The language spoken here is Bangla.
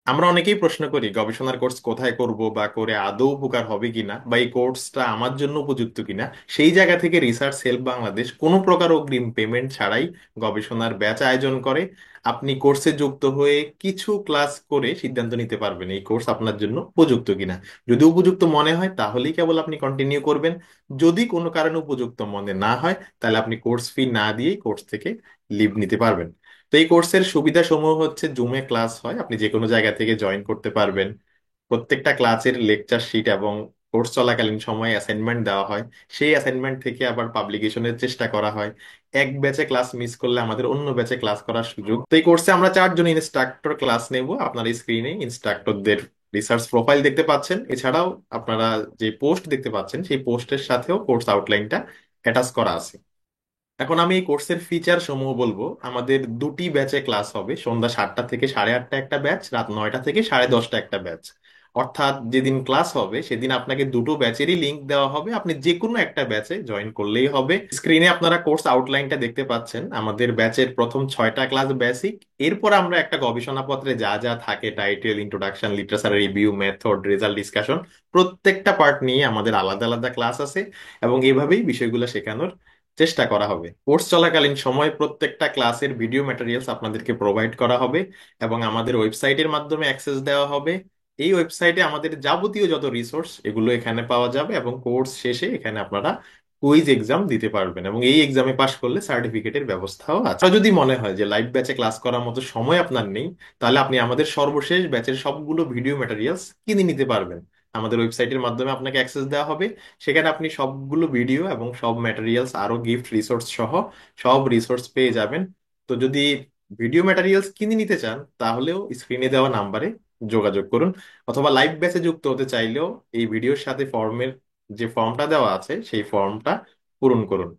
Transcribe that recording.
আমরা অনেকেই প্রশ্ন করি গবেষণার কোর্স কোথায় করব বা করে আদৌ উপকার হবে কিনা বা এই কোর্সটা আমার জন্য উপযুক্ত কিনা। সেই জায়গা থেকে রিসার্চ হেল্প বাংলাদেশ কোনো প্রকার অগ্রিম পেমেন্ট ছাড়াই গবেষণার ব্যাচ আয়োজন করে। আপনি কোর্সে যুক্ত হয়ে কিছু ক্লাস করে সিদ্ধান্ত নিতে পারবেন এই কোর্স আপনার জন্য উপযুক্ত কিনা। যদি উপযুক্ত মনে হয় তাহলেই কেবল আপনি কন্টিনিউ করবেন। যদি কোনো কারণে উপযুক্ত মনে না হয় তাহলে আপনি কোর্স ফি না দিয়েই কোর্স থেকে লিভ নিতে পারবেন। তো এই কোর্সের সুবিধা সমূহ হচ্ছে জুমে ক্লাস হয়, আপনি যে কোনো জায়গা থেকে জয়েন করতে পারবেন। প্রত্যেকটা ক্লাসের লেকচার শিট এবং কোর্স চলাকালীন সময়ে অ্যাসাইনমেন্ট দেওয়া হয়। সেই অ্যাসাইনমেন্ট থেকে আবার পাবলিকেশনের চেষ্টা করা হয়। এক ব্যাচে ক্লাস মিস করলে আমাদের অন্য ব্যাচে ক্লাস করার সুযোগ। তো এই কোর্সে আমরা 4 জন ইনস্ট্রাক্টর ক্লাস নেব। আপনার স্ক্রিনে ইনস্ট্রাক্টরদের রিসার্চ প্রোফাইল দেখতে পাচ্ছেন। এছাড়াও আপনারা যে পোস্ট দেখতে পাচ্ছেন সেই পোস্টের সাথেও কোর্স আউটলাইনটা অ্যাটাচ করা আছে। এখন আমি এই কোর্সের ফিচার সমূহ বলবো। আমাদের দুটি ব্যাচে ক্লাস হবে, সন্ধ্যা 7টা থেকে 8:30 একটা ব্যাচ, রাত 9টা থেকে 10:30 একটা ব্যাচ। অর্থাৎ যেদিন ক্লাস হবে সেদিন আপনাকে দুটো ব্যাচেরই লিংক দেওয়া হবে, আপনি যে কোনো একটা ব্যাচে জয়েন করলেই হবে। স্ক্রিনে আপনারা কোর্স আউটলাইনটা দেখতে পাচ্ছেন। আমাদের ব্যাচের প্রথম 6টা ক্লাস বেসিক। এরপর আমরা একটা গবেষণাপত্রে যা যা থাকে, title, introduction, literature review, method, result discussion, প্রত্যেকটা পার্ট নিয়ে আমাদের আলাদা আলাদা ক্লাস আছে। এবং এভাবেই বিষয়গুলো শেখানোর চেষ্টা করা হবে। কোর্স চলাকালীন সময় প্রত্যেকটা ক্লাসের ভিডিও ম্যাটেরিয়ালস আপনাদেরকে প্রোভাইড করা হবে এবং আমাদের ওয়েবসাইটের মাধ্যমে অ্যাক্সেস দেওয়া হবে। এই ওয়েবসাইটে আমাদের যাবতীয় যত রিসোর্স এগুলো এখানে পাওয়া যাবে এবং কোর্স শেষে এখানে আপনারা কুইজ এক্সাম দিতে পারবেন এবং এই এক্সামে পাশ করলে সার্টিফিকেটের ব্যবস্থাও আছে। আর যদি মনে হয় যে লাইভ ব্যাচে ক্লাস করার মতো সময় আপনার নেই, তাহলে আপনি আমাদের সর্বশেষ ব্যাচের সবগুলো ভিডিও ম্যাটেরিয়ালস কিনে নিতে পারবেন। আমাদের ওয়েবসাইটের মাধ্যমে আপনাকে অ্যাক্সেস দেওয়া হবে। সেখানে আপনি সবগুলো ভিডিও এবং সব ম্যাটেরিয়ালস আরো গিফট রিসোর্স সহ সব রিসোর্স পেয়ে যাবেন। তো যদি ভিডিও ম্যাটেরিয়ালস কিনে নিতে চান তাহলেও স্ক্রিনে দেওয়া নাম্বারে যোগাযোগ করুন, অথবা লাইভ ব্যাচে যুক্ত হতে চাইলেও এই ভিডিওর সাথে ফর্মের যে ফর্মটা দেওয়া আছে সেই ফর্মটা পূরণ করুন।